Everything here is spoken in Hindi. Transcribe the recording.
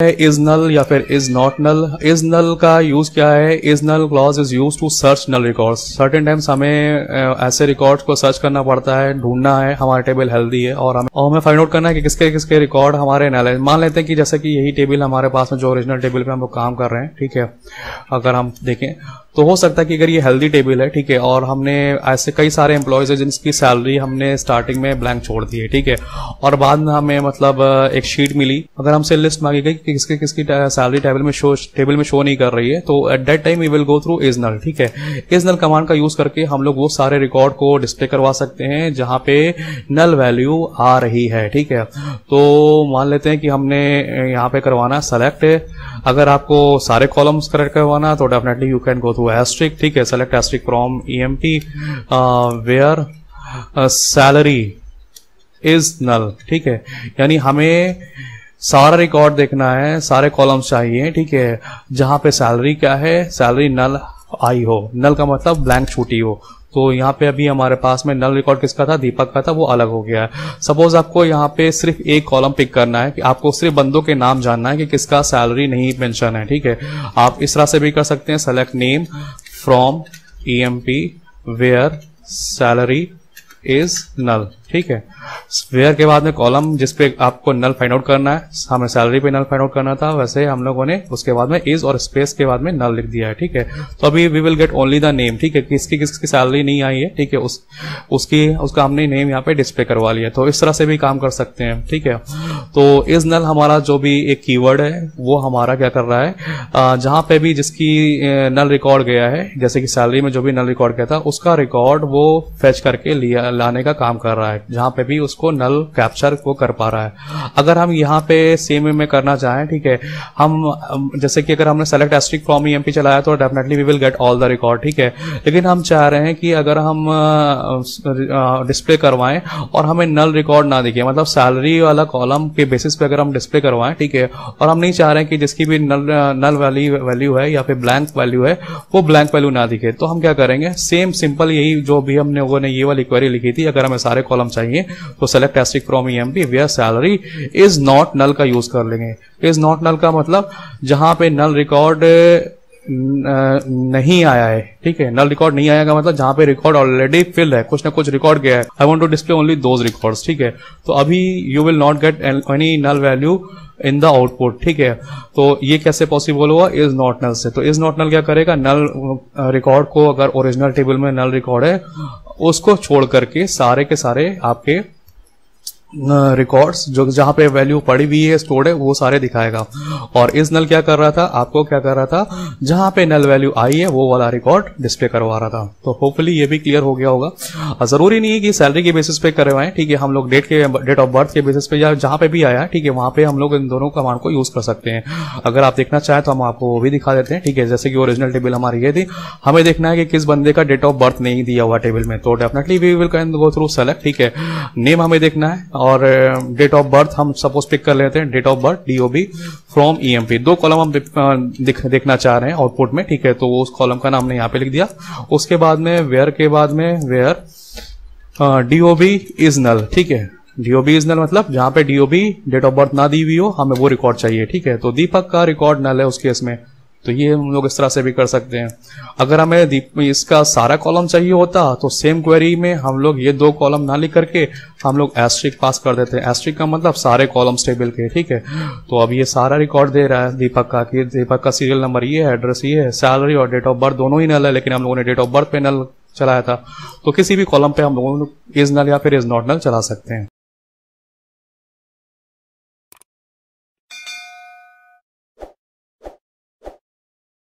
इज नल या फिर is not null. Is null का यूज क्या है? Is null clause is use to search null records. Certain times हमें ऐसे रिकॉर्ड्स को सर्च करना पड़ता है, ढूंढना है हमारा टेबल हेल्दी है और हमें फाइंड आउट करना है कि किसके किसके रिकॉर्ड हमारे नल है। मान लेते हैं कि जैसे कि यही टेबल हमारे पास में जो ओरिजिनल टेबल पे हम लोग काम कर रहे हैं, ठीक है, अगर हम देखें तो हो सकता है कि अगर ये हेल्दी टेबल है, ठीक है, और हमने ऐसे कई सारे एम्प्लॉयज है जिनकी सैलरी हमने स्टार्टिंग में ब्लैंक छोड़ दी है, ठीक है, और बाद में हमें मतलब एक शीट मिली, अगर हमसे लिस्ट मांगी गई कि किसकी किसकी सैलरी टेबल में शो नहीं कर रही है, तो at that time we will go through is null, ठीक है। इज नल कमांड का यूज करके हम लोग वो सारे रिकॉर्ड को डिस्प्ले करवा सकते हैं जहां पे नल वैल्यू आ रही है, ठीक है। तो मान लेते हैं कि हमने यहाँ पे करवाना सेलेक्ट, अगर आपको सारे कॉलम्स करेक्ट करवाना तो definitely you can go through asterisk, ठीक है, select asterisk from EMP where salary is null, ठीक है। यानी हमें सारा रिकॉर्ड देखना है, सारे कॉलम्स चाहिए, ठीक है, जहां पे सैलरी क्या है, सैलरी नल आई हो, नल का मतलब ब्लैंक छूटी हो। तो यहाँ पे अभी हमारे पास में नल रिकॉर्ड किसका था, दीपक का था, वो अलग हो गया है। सपोज आपको यहाँ पे सिर्फ एक कॉलम पिक करना है कि आपको सिर्फ बंदों के नाम जानना है कि किसका सैलरी नहीं मेंशन है, ठीक है। आप इस तरह से भी कर सकते हैं, select name from EMP where salary is null, ठीक है। वेयर के बाद में कॉलम जिसपे आपको नल फाइंड आउट करना है, हमें सैलरी पे नल फाइंड आउट करना था, वैसे हम लोगों ने उसके बाद में इज और स्पेस के बाद में नल लिख दिया है, ठीक है। तो अभी we will get only the name, ठीक है, किसकी किसकी सैलरी नहीं आई है, ठीक है, उसका हमने नेम यहाँ पे डिस्प्ले करवा लिया। तो इस तरह से भी काम कर सकते हैं, ठीक है। तो इज नल हमारा जो भी एक कीवर्ड है वो हमारा क्या कर रहा है, जहां पे भी जिसकी नल रिकॉर्ड गया है, जैसे कि सैलरी में जो भी नल रिकॉर्ड गया था उसका रिकॉर्ड वो फेच करके लाने का काम कर रहा है, जहां पे भी उसको नल कैप्चर वो कर पा रहा है। अगर हम यहाँ पे सेम में करना चाहें, ठीक है, हम जैसे कि अगर हमने सेलेक्ट एस्ट्रिक फ्रॉम ईएमपी चलाया तो definitely we will get all the record, ठीक है। लेकिन हम चाह रहे हैं कि अगर हम डिस्प्ले करवाएं और हमें नल रिकॉर्ड ना दिखे, मतलब सैलरी वाला कॉलम के बेसिस पे अगर हम डिस्प्ले करवाएं, ठीक है, और हम नहीं चाह रहे हैं कि जिसकी भी नल वैल्यू है या फिर ब्लैंक वैल्यू है वो ब्लैंक वैल्यू ना दिखे, तो हम क्या करेंगे, सेम सिंपल यही जो भी हमने लोगों ने ये वाली क्वेरी लिखी थी, अगर हमें सारे कॉलम चाहिए तो select asterisk from EMP where salary is not null का यूज कर लेंगे। इज नॉट नल का मतलब जहां पे नल रिकॉर्ड नहीं आया है, ठीक है, नल रिकॉर्ड नहीं आया का मतलब जहां पे रिकॉर्ड ऑलरेडी फिल है, कुछ ना कुछ रिकॉर्ड गया है, I want to display only those records, ठीक है। तो अभी you will not get any null value in the output, ठीक है। तो ये कैसे पॉसिबल हुआ, इज नॉट नल से। तो इज नॉट नल क्या करेगा, नल रिकॉर्ड को, अगर ओरिजिनल टेबल में नल रिकॉर्ड है उसको छोड़ करके सारे के सारे आपके रिकॉर्ड्स जो जहां पे वैल्यू पड़ी हुई है, स्टोर्ड है, वो सारे दिखाएगा। और इस नल क्या कर रहा था, आपको क्या कर रहा था, जहां पे नल वैल्यू आई है वो वाला रिकॉर्ड डिस्प्ले करवा रहा था। तो होपफुली ये भी क्लियर हो गया होगा। जरूरी नहीं है कि सैलरी के बेसिस पे करवाएं, ठीक है, हम लोग डेट ऑफ बर्थ के बेसिस पे या जहां पे भी आया, ठीक है, वहां पे हम लोग इन दोनों कमांड को यूज कर सकते हैं। अगर आप देखना चाहें तो हम आपको वो भी दिखा देते हैं, ठीक है। जैसे कि ओरिजिनल टेबल हमारी ये थी, हमें देखना है कि किस बंदे का डेट ऑफ बर्थ नहीं दिया हुआ टेबल में, तो definitely we will can go through select, ठीक है। नेम हमें देखना है और डेट ऑफ बर्थ हम सपोज पिक कर लेते हैं, date of birth DOB from EMP. दो कॉलम हम देखना चाह रहे हैं आउटपुट में, ठीक है, तो उस कॉलम का नाम हमने यहाँ पे लिख दिया। उसके बाद में वेयर के बाद में वेयर DOB इज नल, ठीक है, DOB इज नल मतलब जहां पे DOB डेट ऑफ बर्थ ना दी हुई हो, हमें वो रिकॉर्ड चाहिए, ठीक है। तो दीपक का रिकॉर्ड नल है उस केस में, तो ये हम लोग इस तरह से भी कर सकते हैं। अगर हमें इसका सारा कॉलम चाहिए होता तो सेम क्वेरी में हम लोग ये दो कॉलम ना लिख करके हम लोग एस्ट्रिक पास कर देते हैं। एस्ट्रिक का मतलब सारे कॉलम्स टेबल के, ठीक है। तो अब ये सारा रिकॉर्ड दे रहा है दीपक का, कि दीपक का सीरियल नंबर ये है, एड्रेस ये है, सैलरी और डेट ऑफ बर्थ दोनों ही नल है, लेकिन हम लोगों ने डेट ऑफ बर्थ पे नल चलाया था। तो किसी भी कॉलम पे हम लोगों इज नल या फिर इज नॉट नल चला सकते हैं।